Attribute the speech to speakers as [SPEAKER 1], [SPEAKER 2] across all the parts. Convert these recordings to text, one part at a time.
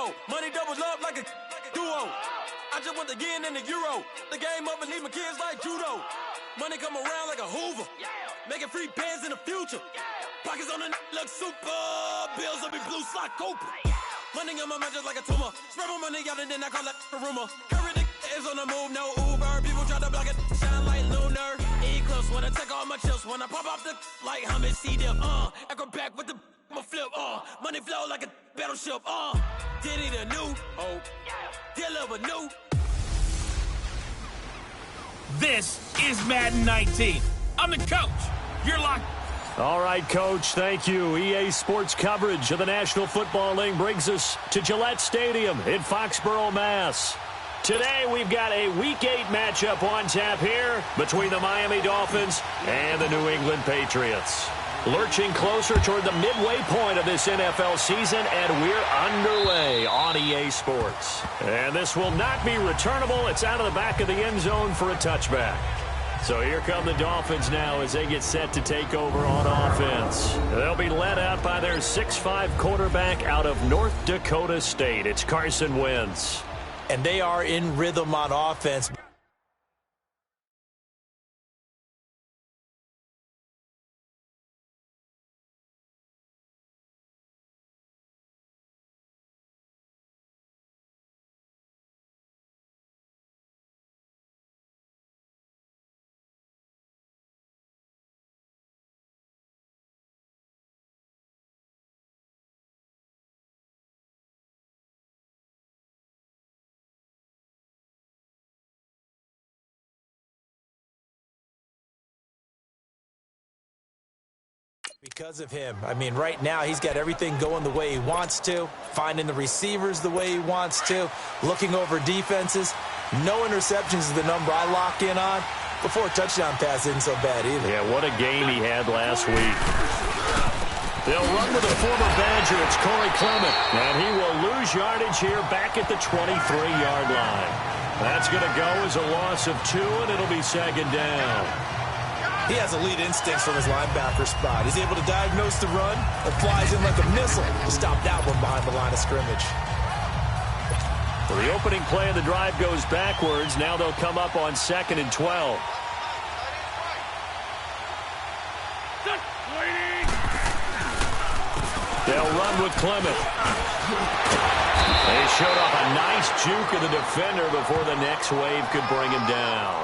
[SPEAKER 1] duo. Money doubles up like a duo. I just want the yen and the euro. The game up and leave my kids like judo. Money come around like a Hoover. Making free bands in the future. Pockets on the look super. Bills will be blue slot Cooper. Money on my mind just like a tumor. Spread my money out and then I call that a rumor. Curry the is on the move, no Uber. People try to block it, shine like lunar. Eclipse when I take all my chips. When I pop off the like Hummus C-dip. Acrobat with the flip. Money flow like a battleship. Diddy the new. Deliver new.
[SPEAKER 2] This is Madden 19. I'm the coach. You're locked.
[SPEAKER 3] All right, Coach, thank you. EA Sports coverage of the National Football League brings us to Gillette Stadium in Foxborough, Mass. Today, we've got a Week 8 matchup on tap here between the Miami Dolphins and the New England Patriots. Lurching closer toward the midway point of this NFL season, and we're underway on EA Sports. And this will not be returnable. It's out of the back of the end zone for a touchback. So here come the Dolphins now as they get set to take over on offense. They'll be led out by their 6'5" quarterback out of North Dakota State. It's Carson Wentz.
[SPEAKER 4] And they are in rhythm on offense. Because of him. I mean, right now he's got everything going the way he wants to, finding the receivers the way he wants to, looking over defenses. No interceptions is the number I lock in on. Before a touchdown pass isn't so bad either.
[SPEAKER 3] Yeah, what a game he had last week. They'll run with a former Badger. It's Corey Clement. And he will lose yardage here back at the 23-yard line. That's going to go as a loss of 2, and it'll be second down.
[SPEAKER 4] He has elite instincts from his linebacker spot. He's able to diagnose the run and flies in like a missile to stop that one behind the line of scrimmage.
[SPEAKER 3] Well, the opening play of the drive goes backwards. Now they'll come up on 2nd and 12. They'll run with Clement. They showed off a nice juke of the defender before the next wave could bring him down.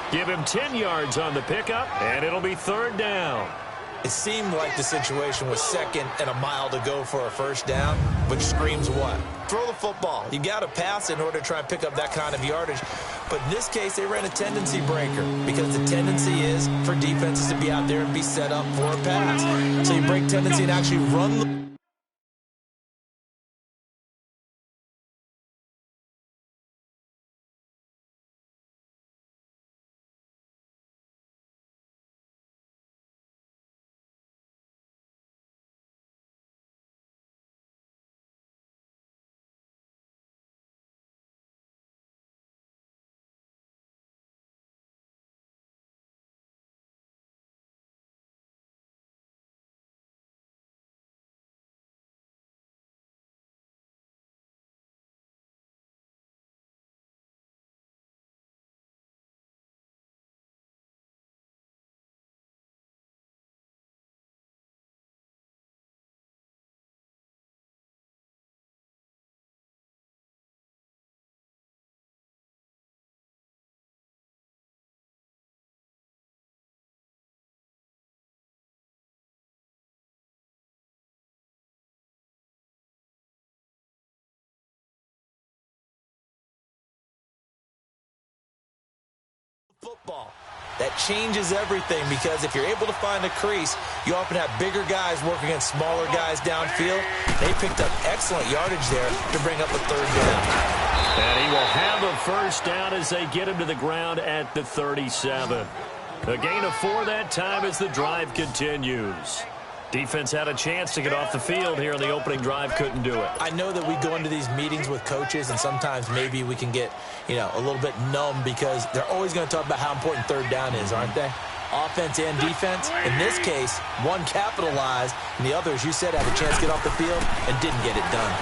[SPEAKER 3] Give him 10 yards on the pickup, and it'll be 3rd down.
[SPEAKER 4] It seemed like the situation was 2nd and a mile to go for a first down, which screams what? Throw the football. You got to pass in order to try and pick up that kind of yardage. But in this case, they ran a tendency breaker because the tendency is for defenses to be out there and be set up for a pass. So you break tendency and actually run the football. That changes everything because if you're able to find a crease, you often have bigger guys working against smaller guys downfield. They picked up excellent yardage there to bring up a 3rd down.
[SPEAKER 3] And he will have a first down as they get him to the ground at the 37. A gain of 4 that time as the drive continues. Defense had a chance to get off the field here in the opening drive, couldn't do it.
[SPEAKER 4] I know that we go into these meetings with coaches, and sometimes maybe we can get, a little bit numb because they're always going to talk about how important 3rd down is, aren't they? Offense and defense. In this case, one capitalized, and the other, as you said, had a chance to get off the field and didn't get it done.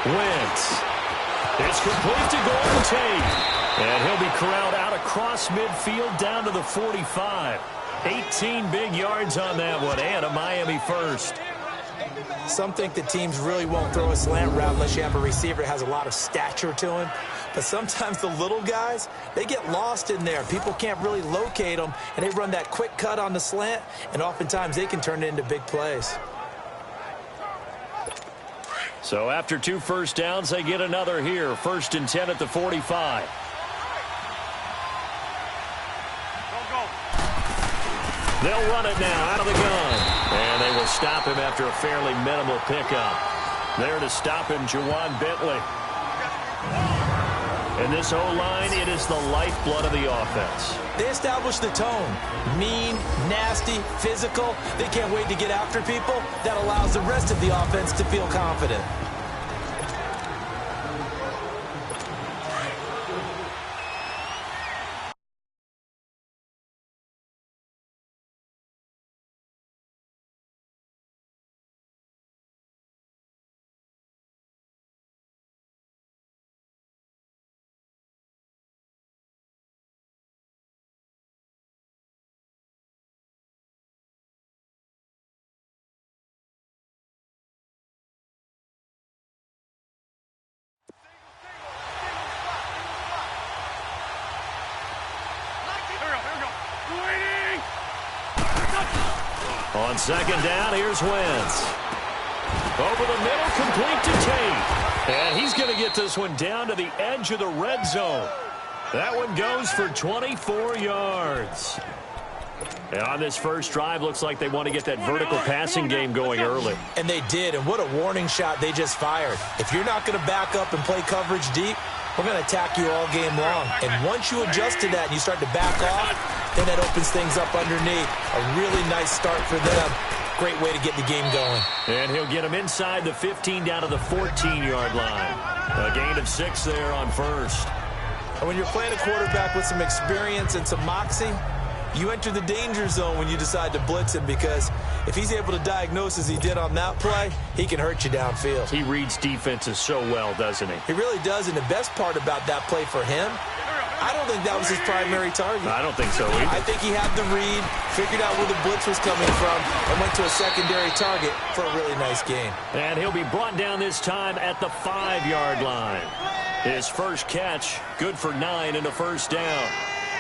[SPEAKER 3] Wentz. It's complete to Golden Tate. And he'll be corralled out across midfield down to the 45. 18 big yards on that one, and a Miami first.
[SPEAKER 4] Some think the teams really won't throw a slant route unless you have a receiver that has a lot of stature to him. But sometimes the little guys, they get lost in there. People can't really locate them, and they run that quick cut on the slant, and oftentimes they can turn it into big plays.
[SPEAKER 3] So after 2 first downs, they get another here. 1st and 10 at the 45. They'll run it now out of the gun. And they will stop him after a fairly minimal pickup. There to stop him, Juwan Bentley. And this O-line, it is the lifeblood of the offense.
[SPEAKER 4] They establish the tone. Mean, nasty, physical. They can't wait to get after people. That allows the rest of the offense to feel confident.
[SPEAKER 3] On 2nd down, here's Wentz. Over the middle, complete to Tate. And he's going to get this one down to the edge of the red zone. That one goes for 24 yards. And on this first drive, looks like they want to get that vertical passing game going early.
[SPEAKER 4] And they did, and what a warning shot they just fired. If you're not going to back up and play coverage deep, we're going to attack you all game long. And once you adjust to that and you start to back off, then that opens things up underneath. A really nice start for them. Great way to get the game going.
[SPEAKER 3] And he'll get him inside the 15 down to the 14-yard line. A gain of 6 there on first.
[SPEAKER 4] And when you're playing a quarterback with some experience and some moxie, you enter the danger zone when you decide to blitz him, because if he's able to diagnose as he did on that play, he can hurt you downfield.
[SPEAKER 3] He reads defenses so well, doesn't he?
[SPEAKER 4] He really does, and the best part about that play for him, I don't think that was his primary target.
[SPEAKER 3] I don't think so either.
[SPEAKER 4] I think he had the read, figured out where the blitz was coming from, and went to a secondary target for a really nice gain.
[SPEAKER 3] And he'll be brought down this time at the 5-yard line. His first catch, good for 9 and a first down.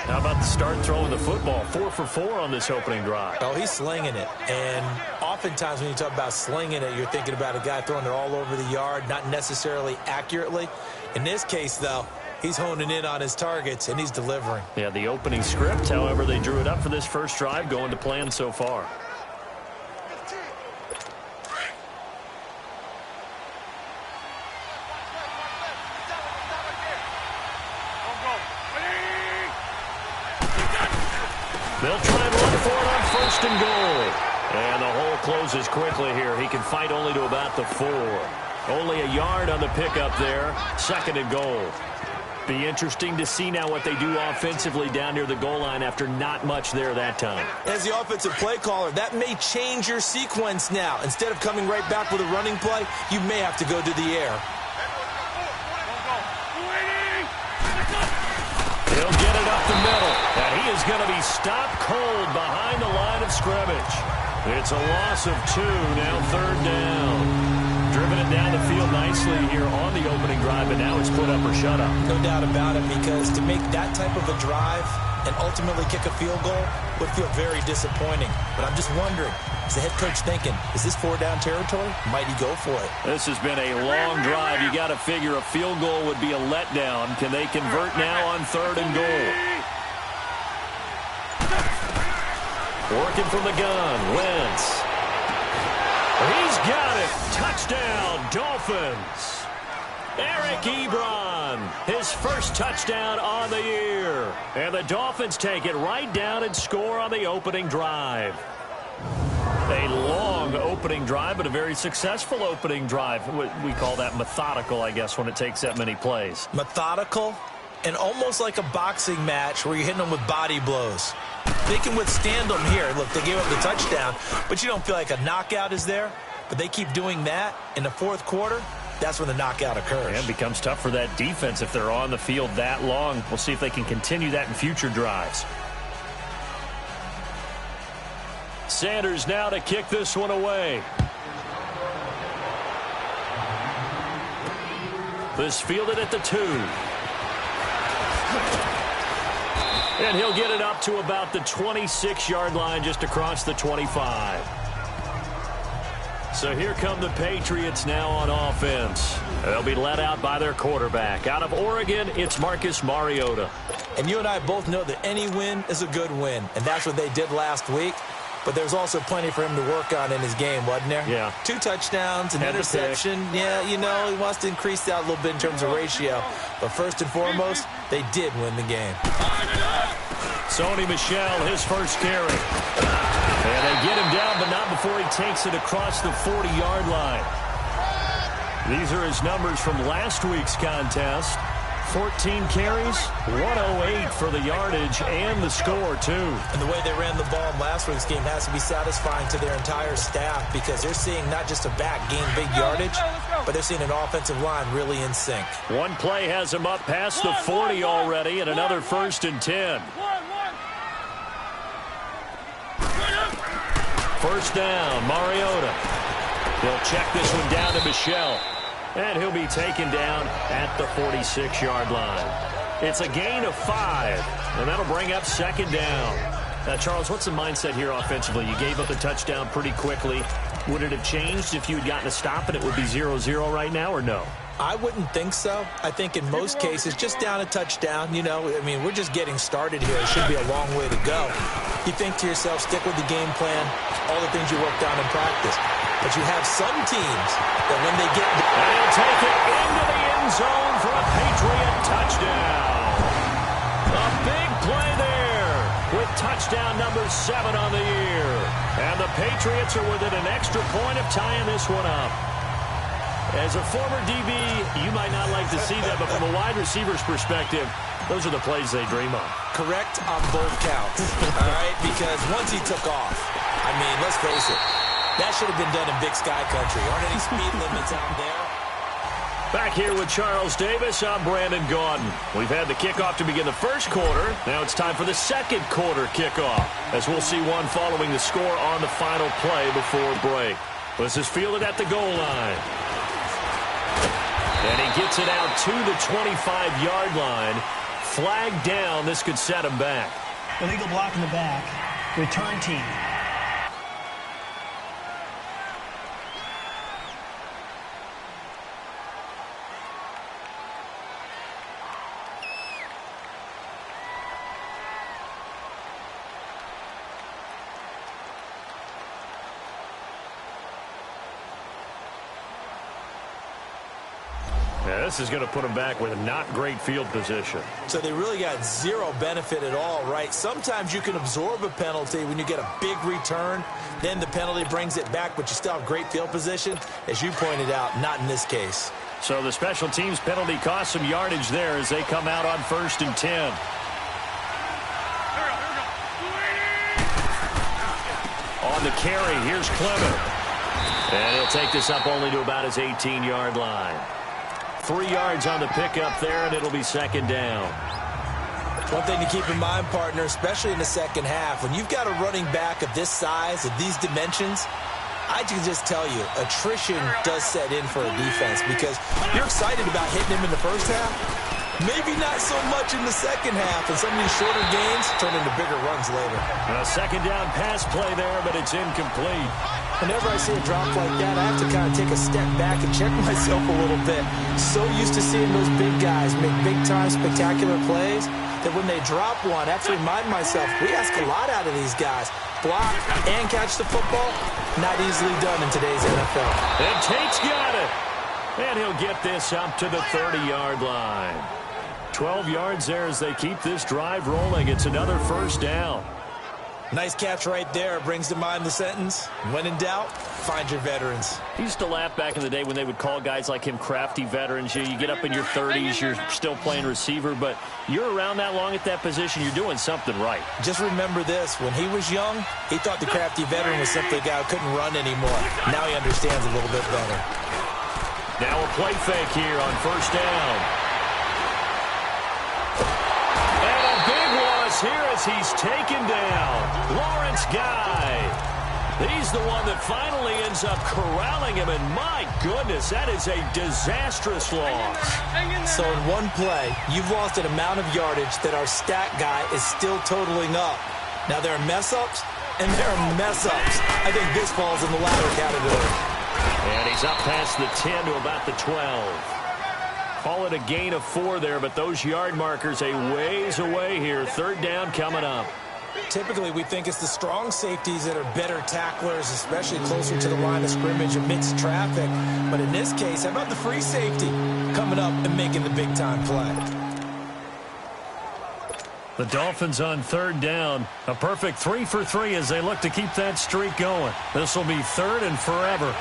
[SPEAKER 3] How about the start throwing the football? 4 for 4 on this opening drive.
[SPEAKER 4] Oh, he's slinging it. And oftentimes when you talk about slinging it, you're thinking about a guy throwing it all over the yard, not necessarily accurately. In this case, though, he's honing in on his targets, and he's delivering.
[SPEAKER 3] Yeah, the opening script, however, they drew it up for this first drive, going to plan so far. They'll try and run for it on 1st and goal. And the hole closes quickly here. He can fight only to about the 4. Only a yard on the pickup there. 2nd and goal. Be interesting to see now what they do offensively down near the goal line after not much there that time.
[SPEAKER 4] As the offensive play caller, that may change your sequence now. Instead of coming right back with a running play, you may have to go to the air.
[SPEAKER 3] He'll get it up the middle, and he is going to be stopped cold behind the line of scrimmage. It's a loss of 2, now 3rd down. Driven it down the field nicely here on the opening drive, but now it's put up or shut up.
[SPEAKER 4] No doubt about it, because to make that type of a drive and ultimately kick a field goal would feel very disappointing. But I'm just wondering, is the head coach thinking, is this 4-down territory? Might he go for it?
[SPEAKER 3] This has been a long drive. You got to figure a field goal would be a letdown. Can they convert now on 3rd and goal? Working from the gun, Wentz. He's got it. Touchdown, Dolphins. Eric Ebron, his first touchdown on the year. And the Dolphins take it right down and score on the opening drive. A long opening drive, but a very successful opening drive. We call that methodical, I guess, when it takes that many plays.
[SPEAKER 4] Methodical and almost like a boxing match where you're hitting them with body blows. They can withstand them here. Look, they gave up the touchdown, but you don't feel like a knockout is there. But they keep doing that in the 4th quarter. that's when the knockout occurs.
[SPEAKER 3] And it becomes tough for that defense if they're on the field that long. We'll see if they can continue that in future drives. Sanders now to kick this one away. This fielded at the 2. And he'll get it up to about the 26-yard line, just across the 25. So here come the Patriots now on offense. They'll be led out by their quarterback. Out of Oregon, it's Marcus Mariota.
[SPEAKER 4] And you and I both know that any win is a good win, and that's what they did last week. But there's also plenty for him to work on in his game, wasn't there?
[SPEAKER 3] Yeah.
[SPEAKER 4] 2 touchdowns, an interception. Yeah, you know, he wants to increase that a little bit in terms of ratio. But first and foremost, they did win the game.
[SPEAKER 3] Sony Michel, his first carry. And they get him down, but not before he takes it across the 40-yard line. These are his numbers from last week's contest. 14 carries, 108 for the yardage and the score, too.
[SPEAKER 4] And the way they ran the ball in last week's game has to be satisfying to their entire staff because they're seeing not just a back gain big yardage, but they're seeing an offensive line really in sync.
[SPEAKER 3] One play has him up past the 40 already, and another 1st and 10. First down, Mariota. He'll check this one down to Michel. And he'll be taken down at the 46-yard line. It's a gain of 5, and that'll bring up 2nd down. Now, Charles, what's the mindset here offensively? You gave up the touchdown pretty quickly. Would it have changed if you had gotten a stop and it would be 0-0 right now, or no?
[SPEAKER 4] I wouldn't think so. I think in most cases, just down a touchdown, you know, I mean, we're just getting started here. It should be a long way to go. You think to yourself, stick with the game plan, all the things you worked on in practice. But you have some teams that when they get...
[SPEAKER 3] And he'll take it into the end zone for a Patriot touchdown. A big play there with touchdown number 7 on the year. And the Patriots are within an extra point of tying this one up. As a former DB, you might not like to see that, but from a wide receiver's perspective, those are the plays they dream of.
[SPEAKER 4] Correct on both counts, all right? Because once he took off, I mean, let's face it, that should have been done in Big Sky Country. Aren't any speed limits out there?
[SPEAKER 3] Back here with Charles Davis, I'm Brandon Gaudin. We've had the kickoff to begin the first quarter. Now it's time for the second quarter kickoff, as we'll see one following the score on the final play before break. This is fielded at the goal line. And he gets it out to the 25-yard line. Flag down. This could set him back.
[SPEAKER 5] Illegal block in the back. Return team.
[SPEAKER 3] This is going to put them back with a not great field position.
[SPEAKER 4] So they really got zero benefit at all, right? Sometimes you can absorb a penalty when you get a big return. Then the penalty brings it back, but you still have great field position. As you pointed out, not in this case.
[SPEAKER 3] So the special teams penalty cost some yardage there as they come out on 1st and 10. On the carry, here's Clement. And he'll take this up only to about his 18-yard line. 3 yards on the pickup there, and it'll be 2nd down.
[SPEAKER 4] One thing to keep in mind, partner, especially in the second half, when you've got a running back of this size, of these dimensions, I can just tell you, attrition does set in for a defense because you're excited about hitting him in the first half. Maybe not so much in the second half, and some of these shorter gains turn into bigger runs later.
[SPEAKER 3] A 2nd down pass play there, but it's incomplete.
[SPEAKER 4] Whenever I see a drop like that, I have to kind of take a step back and check myself a little bit. So used to seeing those big guys make big-time spectacular plays that when they drop one, I have to remind myself, we ask a lot out of these guys. Block and catch the football, not easily done in today's NFL.
[SPEAKER 3] And Tate's got it. And he'll get this up to the 30-yard line. 12 yards there as they keep this drive rolling. It's another 1st down.
[SPEAKER 4] Nice catch right there. Brings to mind the sentence, when in doubt, find your veterans.
[SPEAKER 3] He used to laugh back in the day when they would call guys like him crafty veterans. You get up in your 30s, you're still playing receiver, but you're around that long at that position, you're doing something right.
[SPEAKER 4] Just remember this. When he was young, he thought the crafty veteran was simply a guy who couldn't run anymore. Now he understands a little bit better.
[SPEAKER 3] Now a play fake here on first down. And a big loss here as he's taken down. Lawrence Guy. He's the one that finally ends up corralling him, and my goodness, that is a disastrous loss.
[SPEAKER 4] So in one play, you've lost an amount of yardage that our stat guy is still totaling up. Now there are mess-ups, and there are mess-ups. I think this falls in the latter category.
[SPEAKER 3] And he's up past the 10 to about the 12. Call it a gain of 4 there, but those yard markers a ways away here. Third down coming up.
[SPEAKER 4] Typically, we think it's the strong safeties that are better tacklers, especially closer to the line of scrimmage amidst traffic. But in this case, how about the free safety coming up and making the big-time play?
[SPEAKER 3] The Dolphins on third down. A perfect 3 for 3 as they look to keep that streak going. This will be third and forever.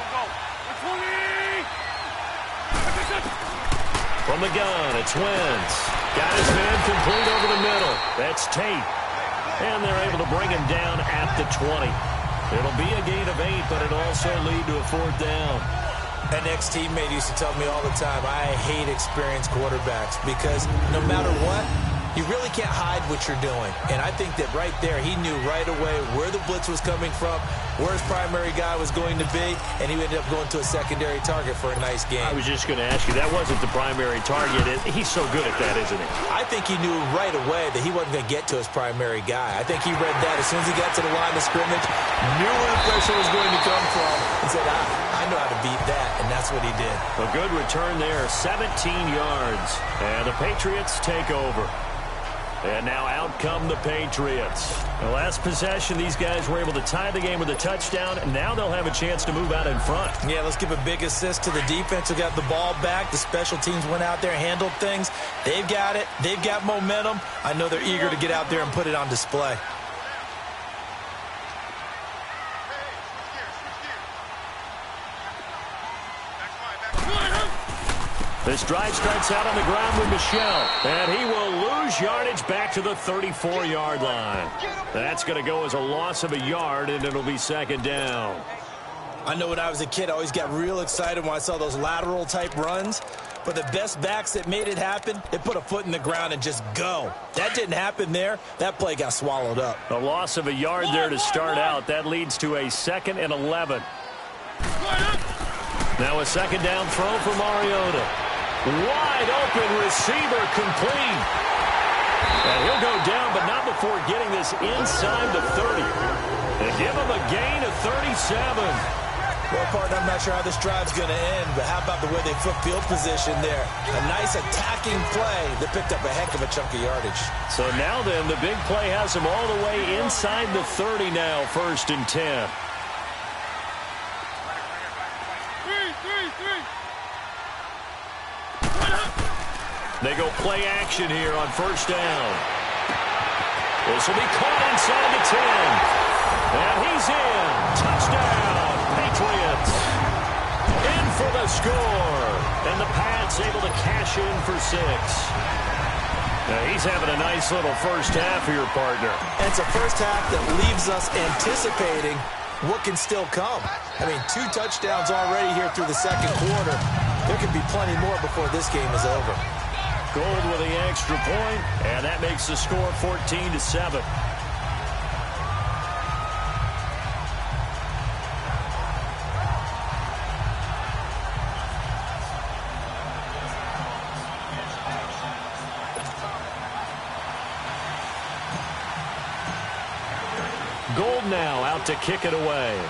[SPEAKER 3] From the gun, it's Wentz. Got his man complete over the middle. That's Tate. And they're able to bring him down at the 20. It'll be a gain of 8, but it'll also lead to a fourth down.
[SPEAKER 4] An ex-teammate used to tell me all the time, I hate experienced quarterbacks because no matter what, you really can't hide what you're doing. And I think that right there, he knew right away where the blitz was coming from, where his primary guy was going to be, and he ended up going to a secondary target for a nice game.
[SPEAKER 3] I was just going to ask you, that wasn't the primary target. He's so good at that, isn't he?
[SPEAKER 4] I think he knew right away that he wasn't going to get to his primary guy. I think he read that as soon as he got to the line of scrimmage, knew where the pressure was going to come from, and said, I know how to beat that, and that's what he did.
[SPEAKER 3] A good return there, 17 yards, and the Patriots take over. And now out come the Patriots. The last possession, these guys were able to tie the game with a touchdown, and now they'll have a chance to move out in front.
[SPEAKER 4] Yeah, let's give a big assist to the defense who got the ball back. The special teams went out there, handled things. They've got it. They've got momentum. I know they're eager to get out there and put it on display.
[SPEAKER 3] This drive starts out on the ground with Michel, and he will lose yardage back to the 34-yard line. That's going to go as a loss of a yard, and it'll be second down.
[SPEAKER 4] I know when I was a kid, I always got real excited when I saw those lateral-type runs. But the best backs that made it happen, they put a foot in the ground and just go. That didn't happen there. That play got swallowed up.
[SPEAKER 3] A loss of a yard there to start out. That leads to a 2nd and 11. Now a second down throw for Mariota. Wide open receiver complete. And he'll go down, but not before getting this inside the 30. They give him a gain of 37.
[SPEAKER 4] Well, partner, I'm not sure how this drive's going to end, but how about the way they flip field position there? A nice attacking play that picked up a heck of a chunk of yardage.
[SPEAKER 3] So now then, the big play has him all the way inside the 30 now, 1st and 10. They go play action here on first down. This will be caught inside the 10. And he's in. Touchdown, Patriots. In for the score. And the Pats able to cash in for 6. Now he's having a nice little first half here, partner.
[SPEAKER 4] And it's a first half that leaves us anticipating what can still come. I mean, 2 touchdowns already here through the second quarter. There could be plenty more before this game is over.
[SPEAKER 3] Gold with the extra point, and that makes the score 14-7. Gold now out to kick it away.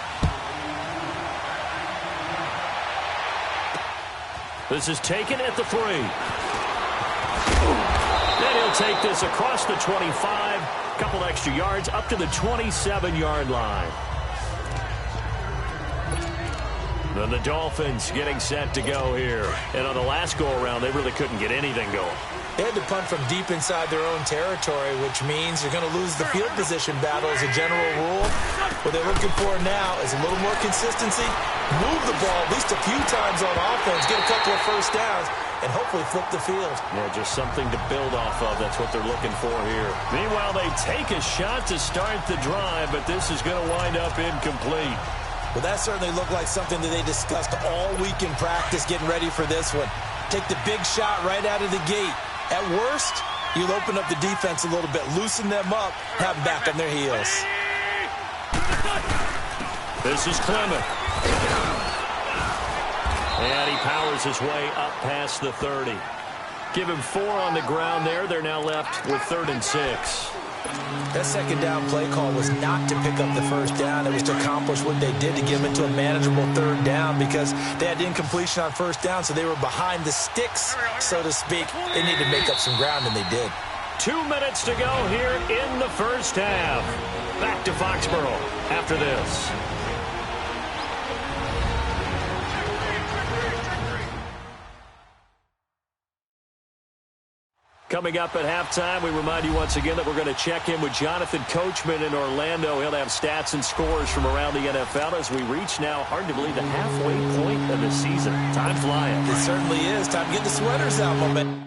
[SPEAKER 3] This is taken at the 3. Then he'll take this across the 25. Couple extra yards up to the 27-yard line. Then the Dolphins getting set to go here. And on the last go-around, they really couldn't get anything going.
[SPEAKER 4] They had to punt from deep inside their own territory, which means you're going to lose the field position battle as a general rule. What they're looking for now is a little more consistency, move the ball at least a few times on offense, get a couple of first downs, and hopefully flip the field.
[SPEAKER 3] Yeah, just something to build off of. That's what they're looking for here. Meanwhile, they take a shot to start the drive, but this is going to wind up incomplete.
[SPEAKER 4] Well, that certainly looked like something that they discussed all week in practice getting ready for this one. Take the big shot right out of the gate. At worst, you'll open up the defense a little bit, loosen them up, have them back on their heels.
[SPEAKER 3] This is Clement. And he powers his way up past the 30. Give him 4 on the ground there. They're now left with 3rd and 6.
[SPEAKER 4] That second down play call was not to pick up the first down. It was to accomplish what they did to get them into a manageable 3rd down because they had incompletion on first down, so they were behind the sticks, so to speak. They needed to make up some ground, and they did.
[SPEAKER 3] 2 minutes to go here in the first half. Back to Foxborough after this. Coming up at halftime, we remind you once again that we're going to check in with Jonathan Coachman in Orlando. He'll have stats and scores from around the NFL as we reach now, hard to believe, the halfway point of the season. Time flying.
[SPEAKER 4] It certainly is. Time to get the sweaters out, my man.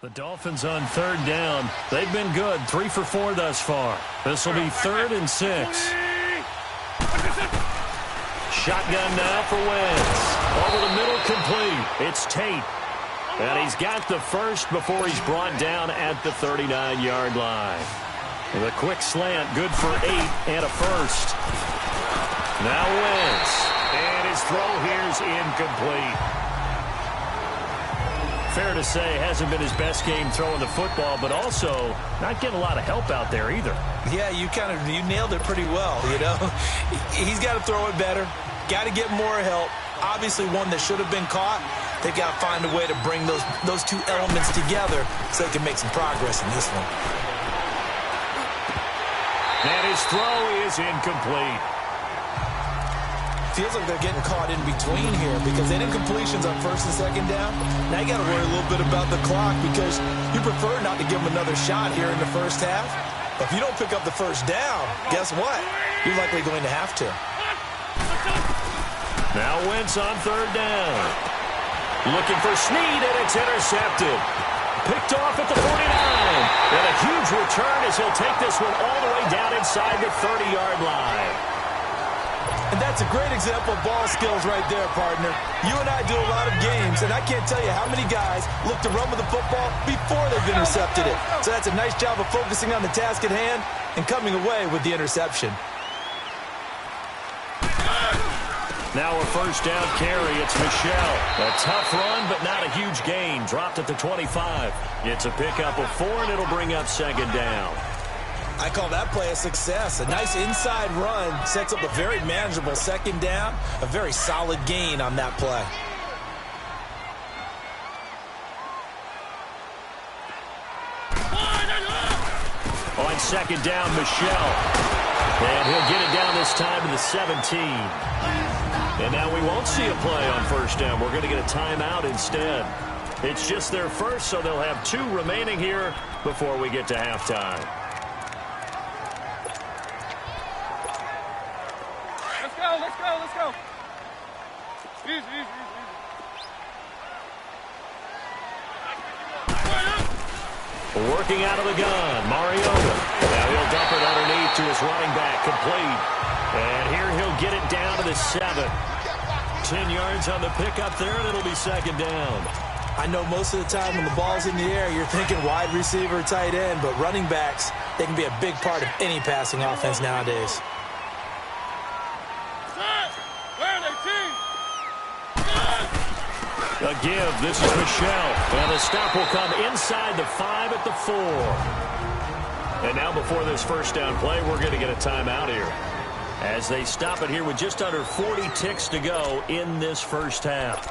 [SPEAKER 3] The Dolphins on 3rd down. They've been good. 3 for 4 thus far. This will be 3rd and 6. Shotgun now for Wentz. Over the middle, complete. It's Tate. And he's got the first before he's brought down at the 39-yard line. The quick slant, good for 8 and a first. Now Wentz. And his throw here's incomplete. Fair to say, hasn't been his best game throwing the football, but also not getting a lot of help out there either.
[SPEAKER 4] Yeah, you nailed it pretty well, you know. He's got to throw it better, got to get more help. Obviously one that should have been caught. They've got to find a way to bring those two elements together so they can make some progress in this one.
[SPEAKER 3] And his throw is incomplete.
[SPEAKER 4] Feels like they're getting caught in between here because they did completions on 1st and 2nd down. Now you got to worry a little bit about the clock because you prefer not to give them another shot here in the first half. But if you don't pick up the first down, guess what? You're likely going to have to.
[SPEAKER 3] Now Wentz on 3rd down. Looking for Snead, and it's intercepted. Picked off at the 49. And a huge return as he'll take this one all the way down inside the 30-yard line.
[SPEAKER 4] And that's a great example of ball skills right there, partner. You and I do a lot of games, and I can't tell you how many guys look to run with the football before they've intercepted it. So that's a nice job of focusing on the task at hand and coming away with the interception.
[SPEAKER 3] Now a first down carry. It's Michel. A tough run, but not a huge gain. Dropped at the 25. It's a pickup of 4, and it'll bring up 2nd down.
[SPEAKER 4] I call that play a success. A nice inside run sets up a very manageable 2nd down. A very solid gain on that play.
[SPEAKER 3] On 2nd down, Michel. And he'll get it down this time to the 17. And now we won't see a play on 1st down. We're going to get a timeout instead. It's just their first, so they'll have 2 remaining here before we get to halftime.
[SPEAKER 6] Let's go. Easy.
[SPEAKER 3] Working out of the gun, Mariota. Now he'll dump it underneath to his running back, complete. And here he'll get it down to the 7. 10 yards on the pickup there, and it'll be 2nd down.
[SPEAKER 4] I know most of the time when the ball's in the air, you're thinking wide receiver, tight end, but running backs, they can be a big part of any passing offense nowadays.
[SPEAKER 3] A give. This is Michel. And the stop will come inside the 5 at the 4. And now before this first down play, we're going to get a timeout here as they stop it here with just under 40 ticks to go in this first half.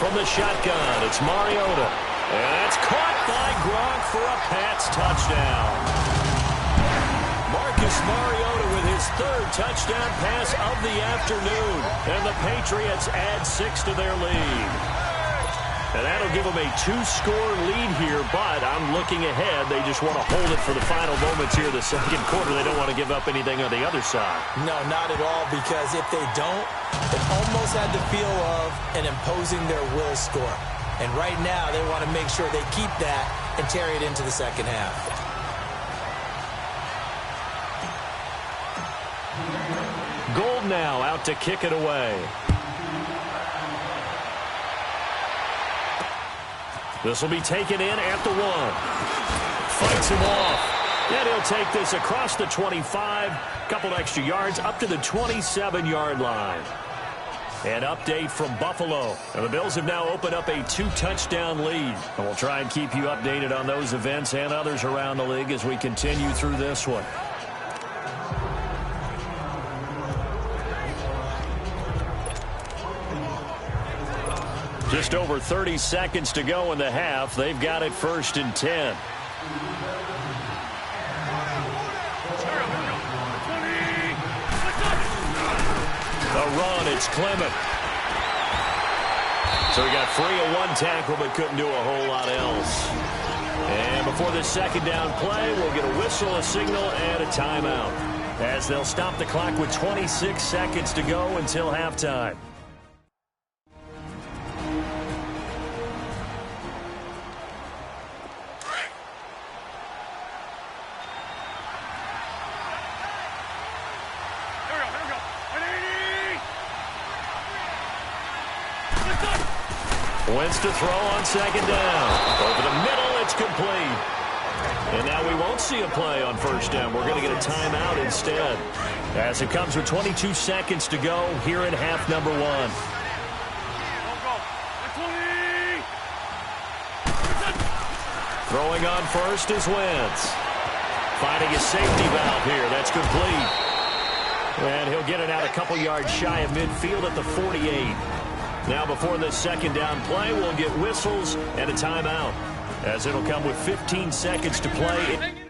[SPEAKER 3] from the shotgun. It's Mariota. And that's caught by Gronk for a Pats touchdown. Marcus Mariota with his third touchdown pass of the afternoon. And the Patriots add 6 to their lead. And that'll give them a 2-score lead here, but I'm looking ahead. They just want to hold it for the final moments here the second quarter. They don't want to give up anything on the other side.
[SPEAKER 4] No, not at all, because if they don't, it almost had the feel of an imposing their will score. And right now, they want to make sure they keep that and carry it into the second half.
[SPEAKER 3] Gold now out to kick it away. This will be taken in at the 1. Fights him off. And he'll take this across the 25. Couple extra yards up to the 27-yard line. An update from Buffalo. And the Bills have now opened up a 2-touchdown lead. And we'll try and keep you updated on those events and others around the league as we continue through this one. Just over 30 seconds to go in the half. They've got it 1st and 10. The run, it's Clement. So he got free of one tackle but couldn't do a whole lot else. And before the second down play, we'll get a whistle, a signal, and a timeout, as they'll stop the clock with 26 seconds to go until halftime. Wentz to throw on second down. Over the middle, it's complete. And now we won't see a play on first down. We're going to get a timeout instead, as it comes with 22 seconds to go here in half number 1. Throwing on first is Wentz. Finding his safety valve here. That's complete. And he'll get it out a couple yards shy of midfield at the 48. Now before the second down play, we'll get whistles and a timeout, as it'll come with 15 seconds to play.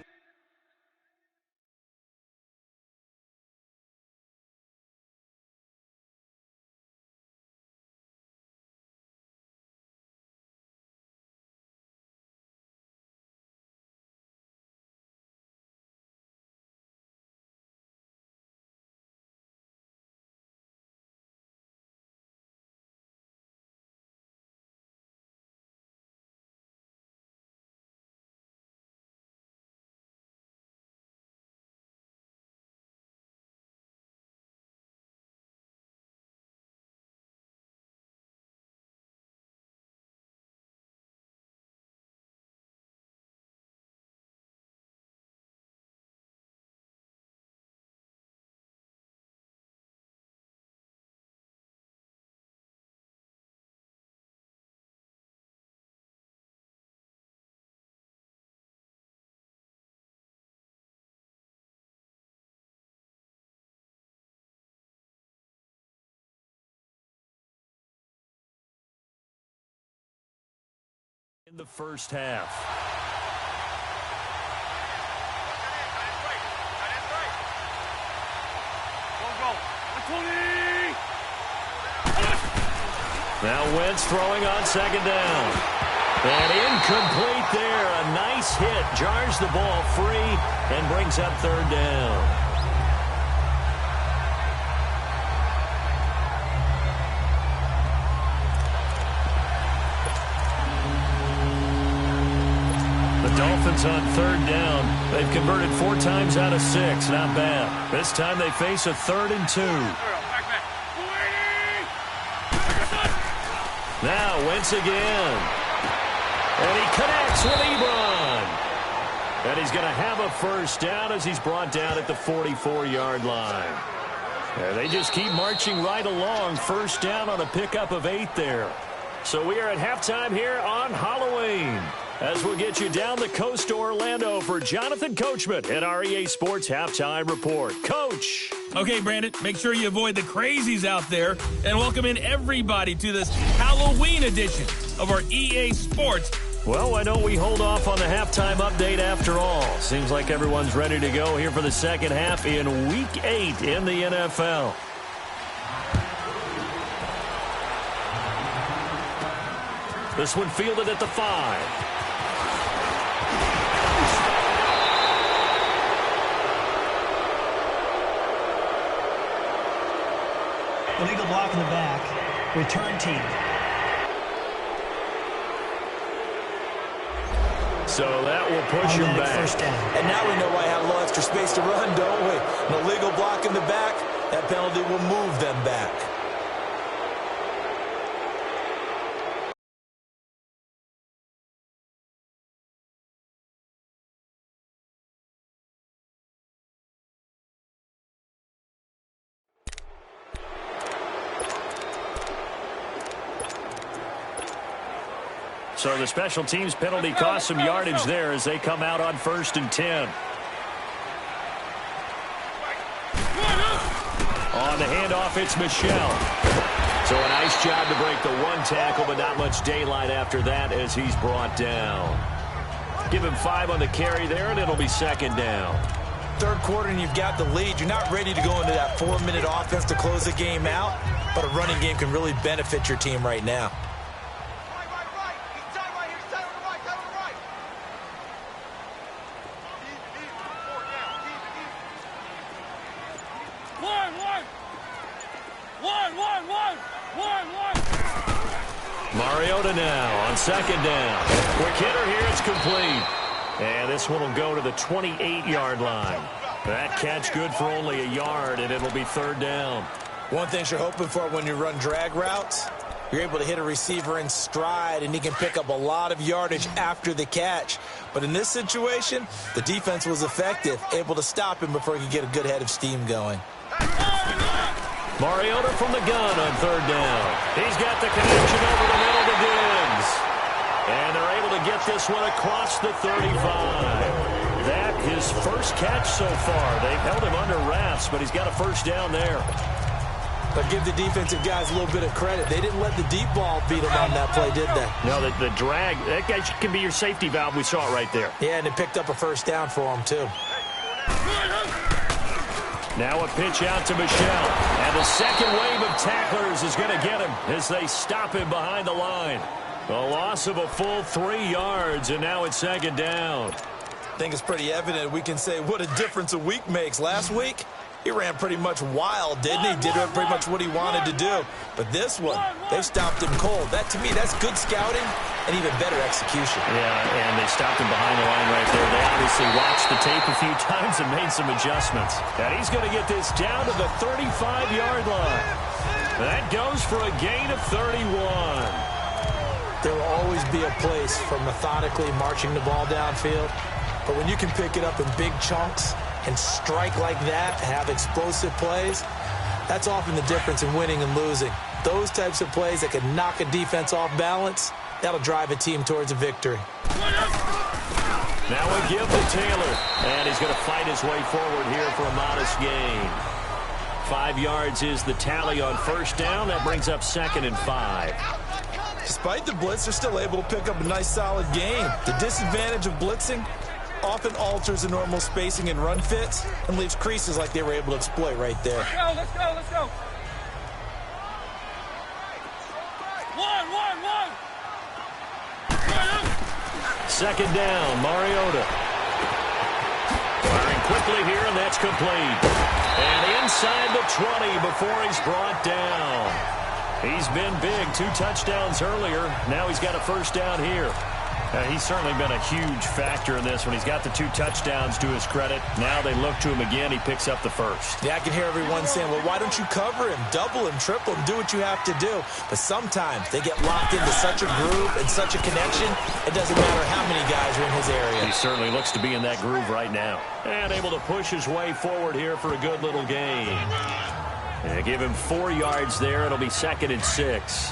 [SPEAKER 3] In the first half. Now Wentz throwing on second down. And incomplete there. A nice hit. Jars the ball free and brings up third down. Dolphins on third down. They've converted 4 times out of 6. Not bad. This time they face a 3rd and 2. Now Wentz again. And he connects with Ebron. And he's going to have a first down as he's brought down at the 44-yard line. And they just keep marching right along. First down on a pickup of 8 there. So we are at halftime here on Halloween. as we'll get you down the coast to Orlando for Jonathan Coachman at our EA Sports Halftime Report. Coach.
[SPEAKER 2] Okay, Brandon, make sure you avoid the crazies out there and welcome in everybody to this Halloween edition of our EA Sports.
[SPEAKER 3] Well, why don't we hold off on the halftime update after all? Seems like everyone's ready to go here for the second half in Week 8 in the NFL. This one fielded at the 5.
[SPEAKER 5] Illegal block in the back. Return team.
[SPEAKER 3] So that will push him back.
[SPEAKER 5] First down.
[SPEAKER 4] And now we know why I have a little extra space to run, don't we? An illegal block in the back. That penalty will move them back.
[SPEAKER 3] So the special teams penalty cost some yardage there as they come out on 1st and 10. On the handoff, it's Michel. So a nice job to break the one tackle, but not much daylight after that as he's brought down. Give him 5 on the carry there, and it'll be 2nd down.
[SPEAKER 4] Third quarter, and you've got the lead. You're not ready to go into that 4-minute offense to close the game out, but a running game can really benefit your team right now.
[SPEAKER 3] Mariota now on 2nd down. Quick hitter here, it's complete. And this one will go to the 28-yard line. That catch good for only a yard, and it'll be 3rd down.
[SPEAKER 4] One thing you're hoping for when you run drag routes, you're able to hit a receiver in stride, and he can pick up a lot of yardage after the catch. But in this situation, the defense was effective, able to stop him before he could get a good head of steam going.
[SPEAKER 3] Mariota from the gun on 3rd down. He's got the connection over the middle to Diggs. And they're able to get this one across the 35. That his first catch so far. They've held him under wraps, but he's got a 1st down there.
[SPEAKER 4] But give the defensive guys a little bit of credit. They didn't let the deep ball beat them on that play, did they?
[SPEAKER 3] No, the drag, that guy can be your safety valve. We saw it right there.
[SPEAKER 4] Yeah, and it picked up a 1st down for him, too.
[SPEAKER 3] Now a pitch out to Michel. And the second wave of tacklers is going to get him as they stop him behind the line. A loss of a full 3 yards, and now it's 2nd down.
[SPEAKER 4] I think it's pretty evident. We can say what a difference a week makes. Last week, he ran pretty much wild, didn't he? Did pretty much what he wanted to do. But this one, they stopped him cold. That, to me, that's good scouting and even better execution.
[SPEAKER 3] Yeah, and they stopped him behind the line right there. They obviously watched the tape a few times and made some adjustments. And he's going to get this down to the 35-yard line. That goes for a gain of 31.
[SPEAKER 4] There will always be a place for methodically marching the ball downfield. But when you can pick it up in big chunks and strike like that, have explosive plays, that's often the difference in winning and losing. Those types of plays that can knock a defense off balance, that'll drive a team towards a victory.
[SPEAKER 3] Now a give to Taylor, and he's going to fight his way forward here for a modest gain. 5 yards is the tally on 1st down. That brings up 2nd and 5.
[SPEAKER 4] Despite the blitz, they're still able to pick up a nice, solid gain. The disadvantage of blitzing often alters the normal spacing and run fits and leaves creases like they were able to exploit right there.
[SPEAKER 6] Let's go, let's go, let's go. One.
[SPEAKER 3] 2nd down, Mariota. Firing quickly here, and that's complete. And inside the 20 before he's brought down. He's been big, 2 touchdowns earlier. Now he's got a 1st down here. He's certainly been a huge factor in this when he's got the 2 touchdowns to his credit. Now they look to him again. He picks up the 1st.
[SPEAKER 4] Yeah, I can hear everyone saying, well, why don't you cover him, double him, triple him, do what you have to do. But sometimes they get locked into such a groove and such a connection, it doesn't matter how many guys are in his area.
[SPEAKER 3] He certainly looks to be in that groove right now. And able to push his way forward here for a good little gain. And give him 4 yards there. It'll be 2nd and 6.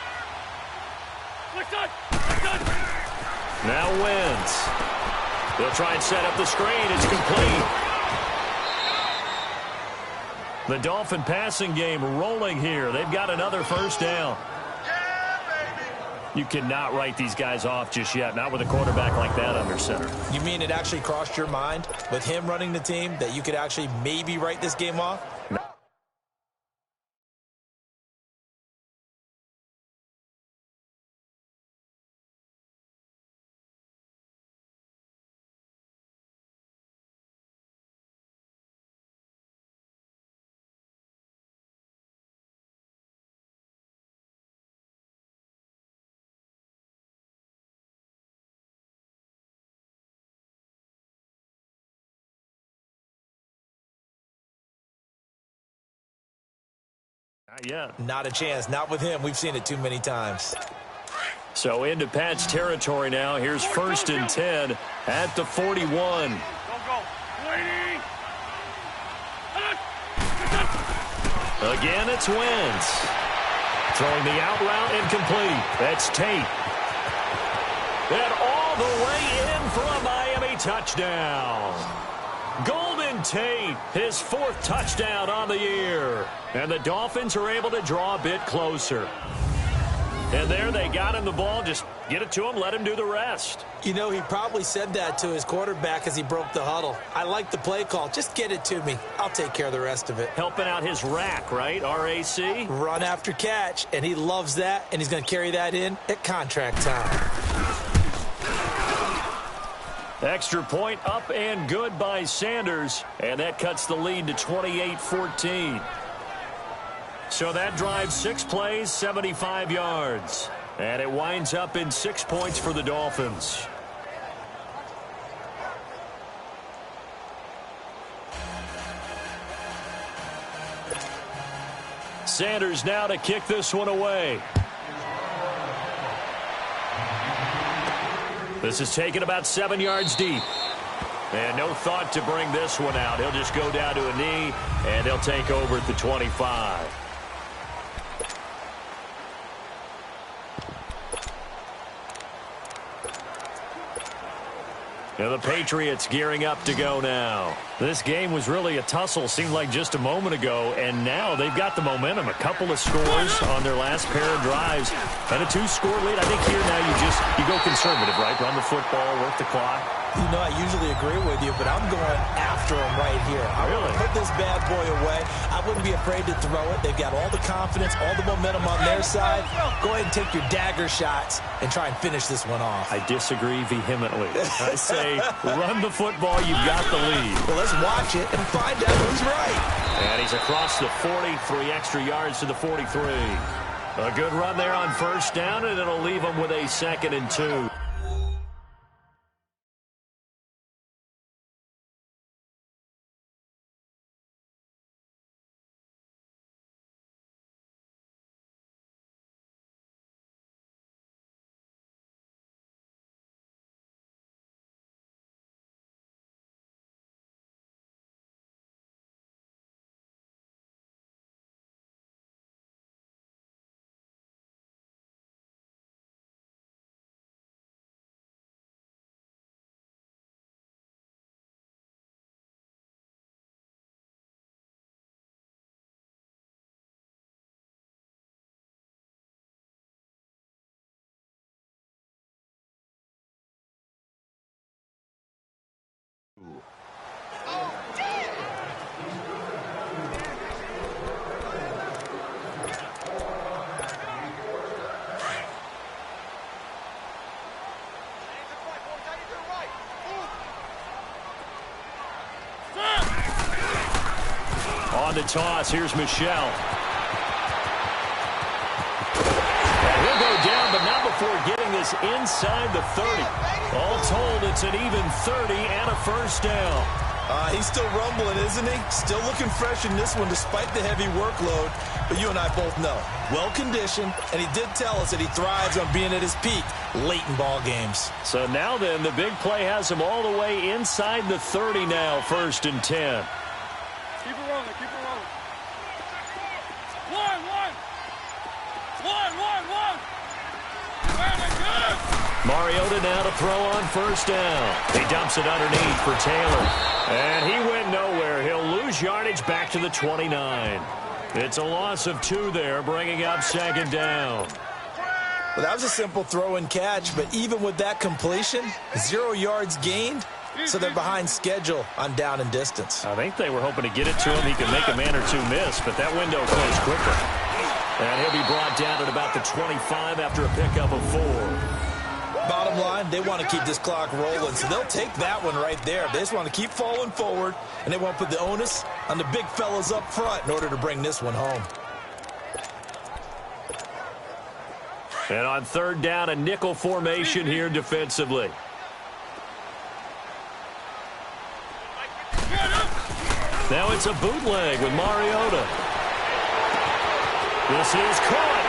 [SPEAKER 3] They'll try and set up the screen. It's complete. The Dolphin passing game rolling here. They've got another first down. You cannot write these guys off just yet, not with a quarterback like that under center.
[SPEAKER 4] You mean it actually crossed your mind with him running the team that you could actually maybe write this game off?
[SPEAKER 3] No. Not yet.
[SPEAKER 4] Not a chance. Not with him. We've seen it too many times.
[SPEAKER 3] So into Pat's territory now. Here's 1st and 10 at the 41.
[SPEAKER 6] Go.
[SPEAKER 3] Again, it's Wentz. Throwing the out route incomplete. That's Tate. And all the way in for a Miami touchdown. Golden Tate, his 4th touchdown on the year. And the Dolphins are able to draw a bit closer. And there they got him the ball. Just get it to him, let him do the rest.
[SPEAKER 4] You know, he probably said that to his quarterback as he broke the huddle. I like the play call. Just get it to me. I'll take care of the rest of it.
[SPEAKER 3] Helping out his rack, right? RAC?
[SPEAKER 4] Run after catch, and he loves that, and he's going to carry that in at contract time.
[SPEAKER 3] Extra point up and good by Sanders, and that cuts the lead to 28-14. So that drives 6 plays, 75 yards. And it winds up in 6 points for the Dolphins. Sanders now to kick this one away. This is taken about 7 yards deep. And no thought to bring this one out. He'll just go down to a knee, and he'll take over at the 25. And the Patriots gearing up to go now. This game was really a tussle, seemed like just a moment ago, and now they've got the momentum. A couple of scores on their last pair of drives, and a 2-score lead. I think here now you go conservative, right? Run the football, work the clock.
[SPEAKER 4] You know, I usually agree with you, but I'm going after him right here. I want to put this bad boy away. I wouldn't be afraid to throw it. They've got all the confidence, all the momentum on their side. Go ahead and take your dagger shots and try and finish this one off.
[SPEAKER 3] I disagree vehemently. I say run the football. You've got the lead.
[SPEAKER 4] Well, let's watch it and find out who's right.
[SPEAKER 3] And he's across the 40, 3 extra yards to the 43. A good run there on first down, and it'll leave him with a 2nd and 2. On the toss, here's Michel. And he'll go down, but not before getting this inside the 30. All told, it's an even 30 and a first down.
[SPEAKER 4] He's still rumbling, isn't he? Still looking fresh in this one despite the heavy workload. But you and I both know, well-conditioned, and he did tell us that he thrives on being at his peak late in ball games.
[SPEAKER 3] So now then, the big play has him all the way inside the 30 now, 1st and 10.
[SPEAKER 6] Keep it rolling, keep it rolling. One. Very good.
[SPEAKER 3] Mariota now to throw on first down. He dumps it underneath for Taylor. And he went nowhere. He'll lose yardage back to the 29. It's a loss of 2 there, bringing up second down.
[SPEAKER 4] Well, that was a simple throw and catch, but even with that completion, 0 yards gained, so they're behind schedule on down and distance.
[SPEAKER 3] I think they were hoping to get it to him. He could make a man or two miss, but that window closed quicker. And he'll be brought down at about the 25 after a pickup of 4.
[SPEAKER 4] Bottom line, they want to keep this clock rolling, so they'll take that one right there. They just want to keep falling forward, and they won't put the onus on the big fellas up front in order to bring this one home.
[SPEAKER 3] And on third down, a nickel formation here defensively. Now it's a bootleg with Mariota. This is caught.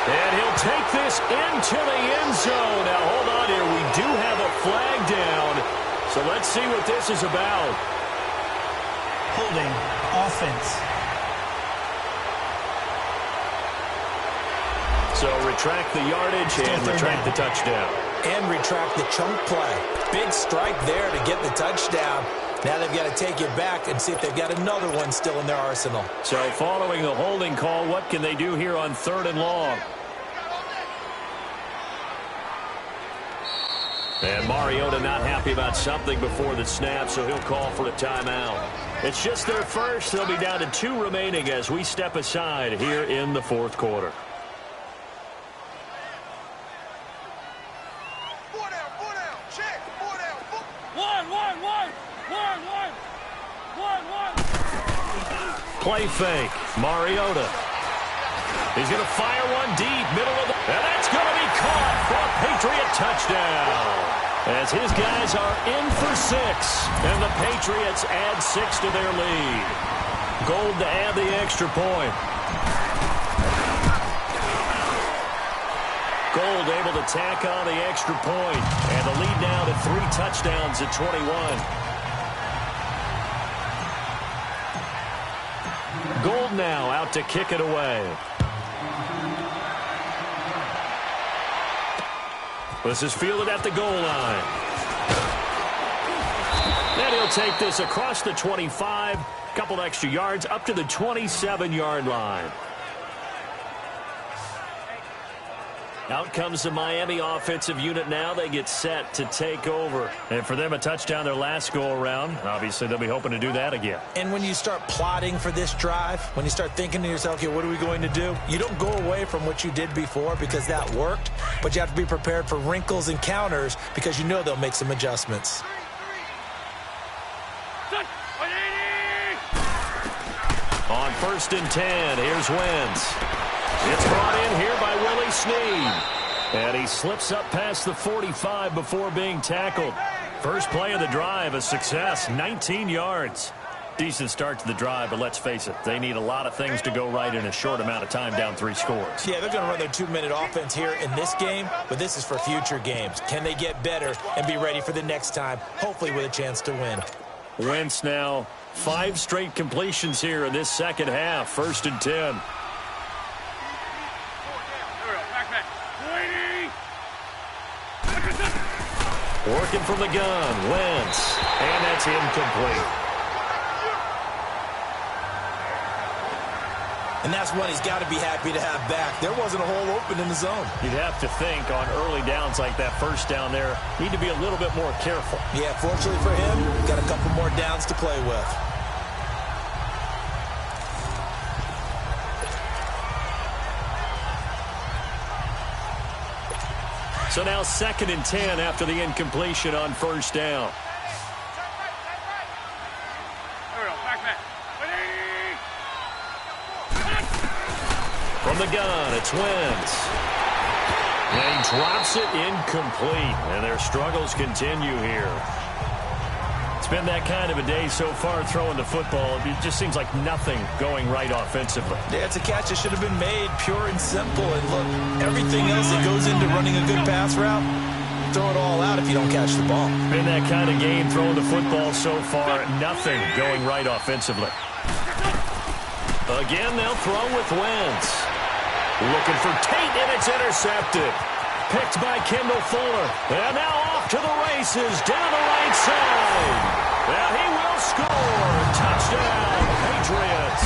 [SPEAKER 3] And he'll take this into the end zone. Now, hold on here. We do have a flag down. So let's see what this is about.
[SPEAKER 5] Holding offense.
[SPEAKER 3] So retract the yardage and retract the touchdown.
[SPEAKER 4] And retract the chunk play. Big strike there to get the touchdown. Now they've got to take it back and see if they've got another one still in their arsenal.
[SPEAKER 3] So following the holding call, what can they do here on 3rd and long? And Mariota not happy about something before the snap, so he'll call for a timeout. It's just their first. They'll be down to 2 remaining as we step aside here in the 4th quarter. Play fake. Mariota. He's going to fire one deep, middle of the... And that's going to be caught for a Patriot touchdown. As his guys are in for 6. And the Patriots add 6 to their lead. Gold to add the extra point. Gold able to tack on the extra point. And the lead now to 3 touchdowns at 21. Gold now out to kick it away. This is fielded at the goal line. And he'll take this across the 25, couple extra yards up to the 27-yard line. Out comes the Miami offensive unit now. They get set to take over. And for them, a touchdown their last go-around. Obviously, they'll be hoping to do that again.
[SPEAKER 4] And when you start plotting for this drive, when you start thinking to yourself, okay, what are we going to do? You don't go away from what you did before because that worked, but you have to be prepared for wrinkles and counters because you know they'll make some adjustments.
[SPEAKER 3] On 1st and 10, here's Wentz. It's brought in here by Willie Snead. And he slips up past the 45 before being tackled. First play of the drive, a success, 19 yards. Decent start to the drive, but let's face it, they need a lot of things to go right in a short amount of time, down 3 scores.
[SPEAKER 4] Yeah, they're going to run their 2-minute offense here in this game, but this is for future games. Can they get better and be ready for the next time, hopefully with a chance to win?
[SPEAKER 3] Wentz now 5 straight completions here in this second half, 1st and 10. Working from the gun, Wentz, and that's incomplete.
[SPEAKER 4] And that's one he's got to be happy to have back. There wasn't a hole open in the zone.
[SPEAKER 3] You'd have to think on early downs like that first down there, need to be a little bit more careful.
[SPEAKER 4] Yeah, fortunately for him, got a couple more downs to play with.
[SPEAKER 3] So now 2nd and 10 after the incompletion on first down. From the gun, it's Wentz. And he drops it incomplete. And their struggles continue here. It's been that kind of a day so far throwing the football. It just seems like nothing going right offensively.
[SPEAKER 4] Yeah, it's a catch that should have been made, pure and simple. And look, everything else that goes into running a good pass route, throw it all out if you don't catch the ball.
[SPEAKER 3] Been that kind of game throwing the football so far, nothing going right offensively. Again, they'll throw with Wentz. Looking for Tate, and it's intercepted. picked by Kendall Fuller. And now off to the races down the right side. Now he will score. Touchdown, Patriots.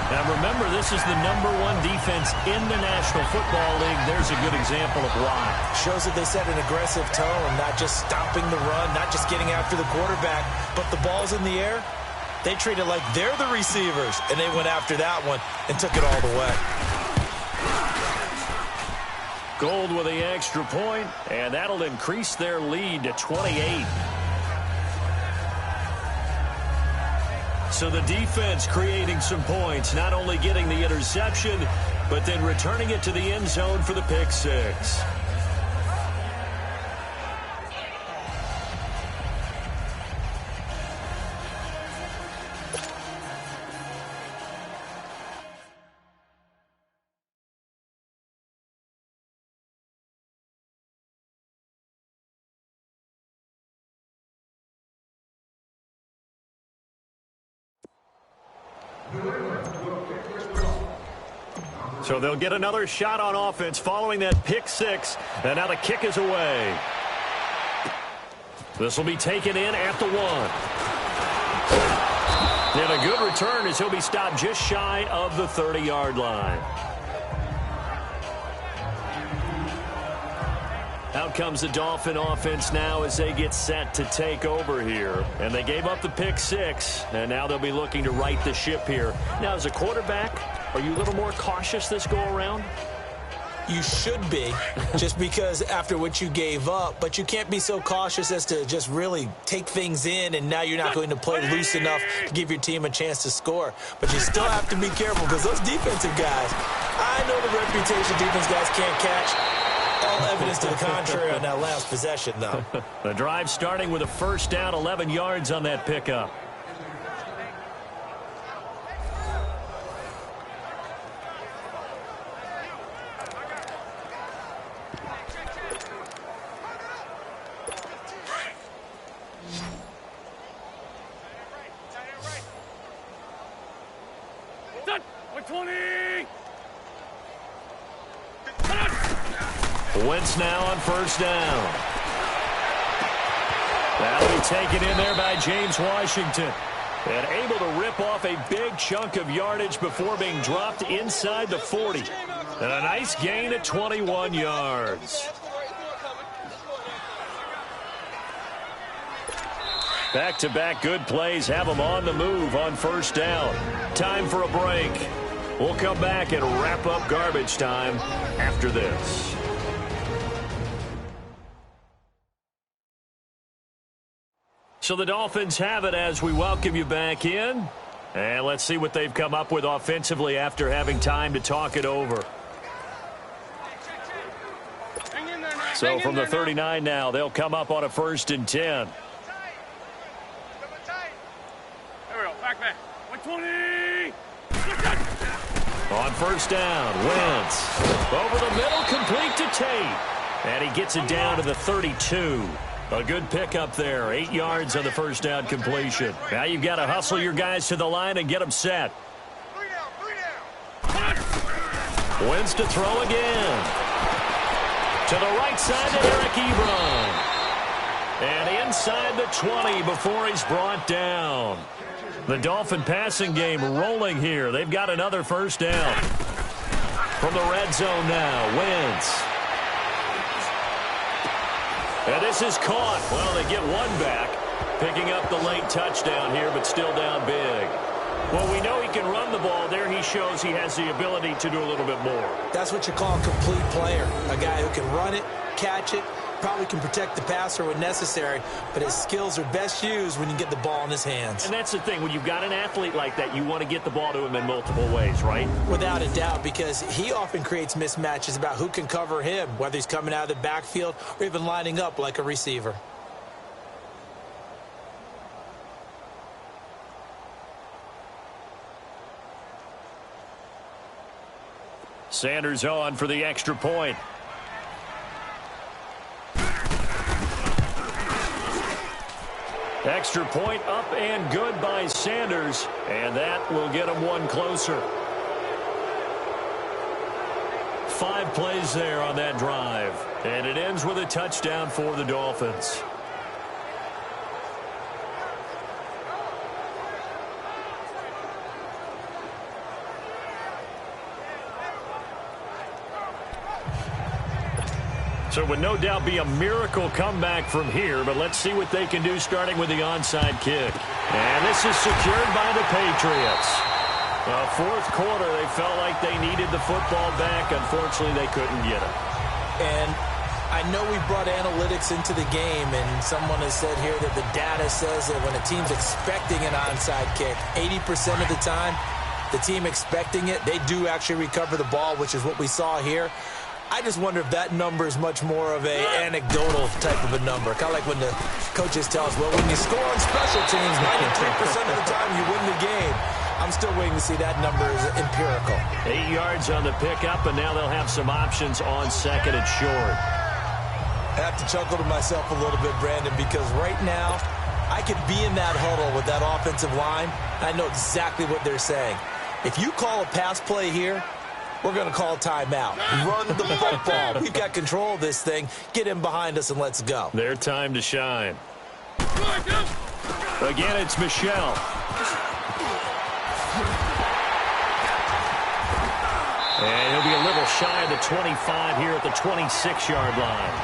[SPEAKER 3] Now remember, this is the #1 defense in the National Football League. There's a good example of why.
[SPEAKER 4] Shows that they set an aggressive tone, not just stopping the run, not just getting after the quarterback, but the ball's in the air. They treat it like they're the receivers, and they went after that one and took it all the way.
[SPEAKER 3] Gold with the extra point, and that'll increase their lead to 28. So the defense creating some points, not only getting the interception, but then returning it to the end zone for the pick six. So they'll get another shot on offense following that pick six. And now the kick is away. This will be taken in at the 1. And a good return as he'll be stopped just shy of the 30-yard line. Out comes the Dolphin offense now as they get set to take over here. And they gave up the pick six, and now they'll be looking to right the ship here. Now, as a quarterback, are you a little more cautious this go-around?
[SPEAKER 4] You should be, just because after what you gave up, but you can't be so cautious as to just really take things in, and now you're not going to play loose enough to give your team a chance to score. But you still have to be careful because those defensive guys, I know the reputation defense guys can't catch. All evidence to the contrary on that last possession, though.
[SPEAKER 3] The drive starting with a first down, 11 yards on that pickup. Wentz now on first down. That'll be taken in there by James Washington. And able to rip off a big chunk of yardage before being dropped inside the 40. And a nice gain at 21 yards. Back-to-back good plays have them on the move on first down. Time for a break. We'll come back and wrap up garbage time after this. So the Dolphins have it as we welcome you back in. And let's see what they've come up with offensively after having time to talk it over. So from the 39 now, they'll come up on a 1st and 10.
[SPEAKER 6] There we go. Back. 120.
[SPEAKER 3] On first down, Wentz. Over the middle, complete to Tate. And he gets it down to the 32. A good pickup there. 8 yards on the first down completion. Now you've got to hustle your guys to the line and get them set.
[SPEAKER 6] 3 down.
[SPEAKER 3] Wentz to throw again. To the right side to Eric Ebron. And inside the 20 before he's brought down. The Dolphin passing game rolling here. They've got another first down. From the red zone now, Wentz. And this is caught. Well, they get one back, picking up the late touchdown here, but still down big. Well, we know he can run the ball. There he shows he has the ability to do a little bit more.
[SPEAKER 4] That's what you call a complete player, a guy who can run it, catch it, probably can protect the passer when necessary, but his skills are best used when you get the ball in his hands.
[SPEAKER 3] And that's the thing. When you've got an athlete like that, you want to get the ball to him in multiple ways, right?
[SPEAKER 4] Without a doubt, because he often creates mismatches about who can cover him, whether he's coming out of the backfield or even lining up like a receiver.
[SPEAKER 3] Sanders on for the extra point. Extra point up and good by Sanders, and that will get him one closer. 5 plays there on that drive. And it ends with a touchdown for the Dolphins. So it would no doubt be a miracle comeback from here, but let's see what they can do starting with the onside kick. And this is secured by the Patriots. Fourth quarter, they felt like they needed the football back. Unfortunately, they couldn't get it.
[SPEAKER 4] And I know we brought analytics into the game, and someone has said here that the data says that when a team's expecting an onside kick, 80% of the time, the team expecting it, they do actually recover the ball, which is what we saw here. I just wonder if that number is much more of a anecdotal type of a number. Kind of like when the coaches tell us, well, when you score on special teams, 93% of the time you win the game. I'm still waiting to see that number is empirical.
[SPEAKER 3] 8 yards on the pickup, and now they'll have some options on second and short.
[SPEAKER 4] I have to chuckle to myself a little bit, Brandon, because right now I could be in that huddle with that offensive line. I know exactly what they're saying. If you call a pass play here, we're going to call a timeout. Run the football. We've got control of this thing. Get in behind us and let's go.
[SPEAKER 3] Their time to shine. Again, it's Michelle. And he'll be a little shy of the 25 here at the 26-yard line.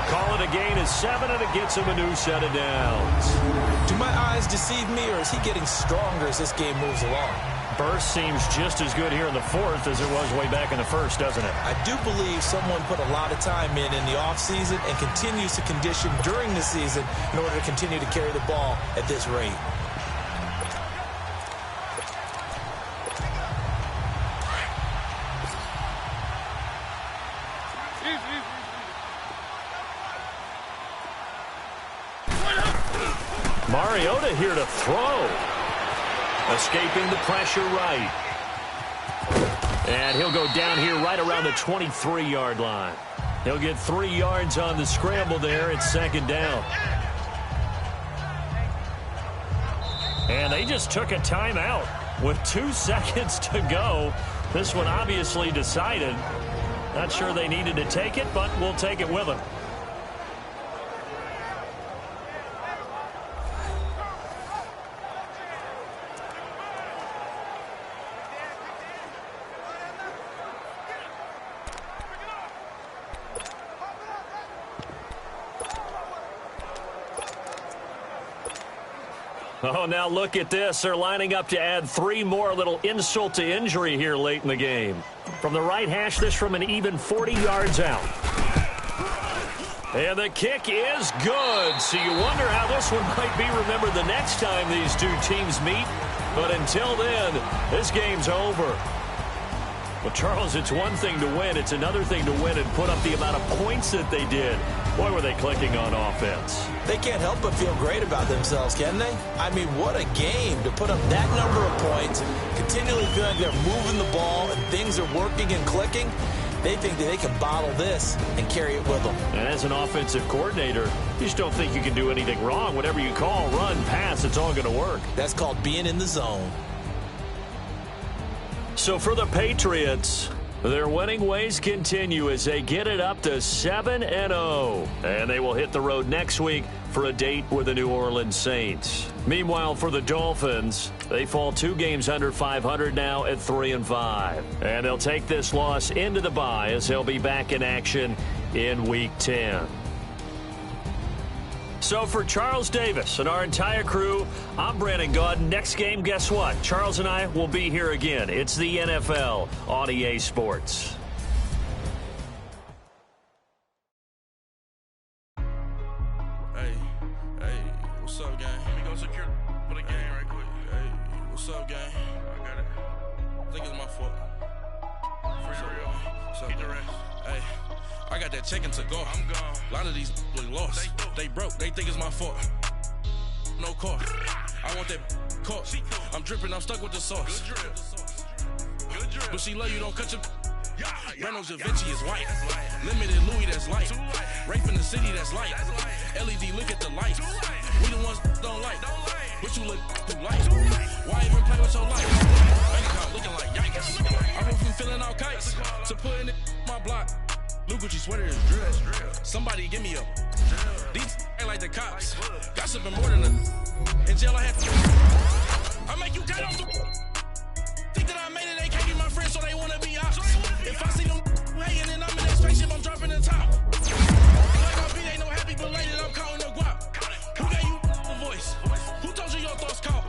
[SPEAKER 3] Call it a gain of 7, and it gets him a new set of downs.
[SPEAKER 4] Do my eyes deceive me, or is he getting stronger as this game moves along?
[SPEAKER 3] Burst seems just as good here in the fourth as it was way back in the first, doesn't it?
[SPEAKER 4] I do believe someone put a lot of time in the offseason and continues to condition during the season in order to continue to carry the ball at this rate.
[SPEAKER 3] Mariota here to throw. Escaping the pressure right. And he'll go down here right around the 23-yard line. He'll get 3 yards on the scramble there. It's second down. And they just took a timeout with 2 seconds to go. This one obviously decided. Not sure they needed to take it, but we'll take it with them. Oh, now look at this. They're lining up to add 3 more. Little insult to injury here late in the game. From the right hash, this from an even 40 yards out. And the kick is good. So you wonder how this one might be remembered the next time these two teams meet. But until then, this game's over. Well, Charles, it's one thing to win. It's another thing to win and put up the amount of points that they did. Boy, were they clicking on offense.
[SPEAKER 4] They can't help but feel great about themselves, can they? I mean, what a game to put up that number of points, continually feel like they're moving the ball and things are working and clicking. They think that they can bottle this and carry it with them.
[SPEAKER 3] And as an offensive coordinator, you just don't think you can do anything wrong. Whatever you call, run, pass, it's all going to work.
[SPEAKER 4] That's called being in the zone.
[SPEAKER 3] So for the Patriots, their winning ways continue as they get it up to 7-0. And they will hit the road next week for a date with the New Orleans Saints. Meanwhile, for the Dolphins, they fall 2 games under 500 now at 3-5. And they'll take this loss into the bye as they'll be back in action in Week 10. So for Charles Davis and our entire crew, I'm Brandon Gaudin. Next game, guess what? Charles and I will be here again. It's the NFL on EA Sports.
[SPEAKER 1] Hey, what's up, gang? Let me go secure for the game right quick. Hey, what's up, gang? I got it. I think it's my fault. For real. What's up, the rest. Hey. I got that chicken to go. I'm gone. A lot of these was lost. They broke. They think it's my fault. No car. I want that caught. I'm dripping. I'm stuck with the sauce. Good drip. But she love you. Don't cut your. Reynolds Da Vinci is white. Limited Louis, that's light. Rape in the city, that's light. LED, look at the lights. We the ones don't like. But you look through light. Why even play with your life? Bank account looking like yikes. I went from filling out kites to putting it in my block. Gucci sweater is drill. Somebody give me a. These ain't like the cops. Gossiping more than a. In jail I had to. I make you cut off the. Think that I made it, they can't be my friends, so they wanna be ops. If I see them hating and I'm in that spaceship, I'm dropping the top. Like my beat ain't no happy belated, I'm calling the guap. Who gave you a voice? Who told you your thoughts call?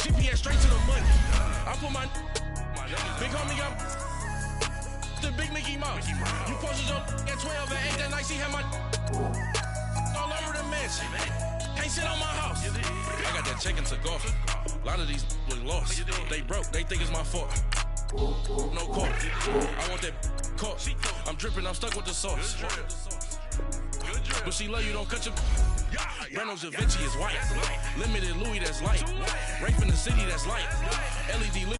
[SPEAKER 1] GPS straight to the money. I put my big homie up the big Mickey Mouse. You posted your at 12 and 8 that night, she had my all over the mansion. Can't sit on my house. I got that check and took off. A lot of these look lost. They broke, they think it's my fault. No court. I want that court. I'm dripping, I'm stuck with the sauce. But she love you, don't cut your. Reynolds Da Vinci is white. Limited Louis, that's light. Rape in the city, that's light. LED.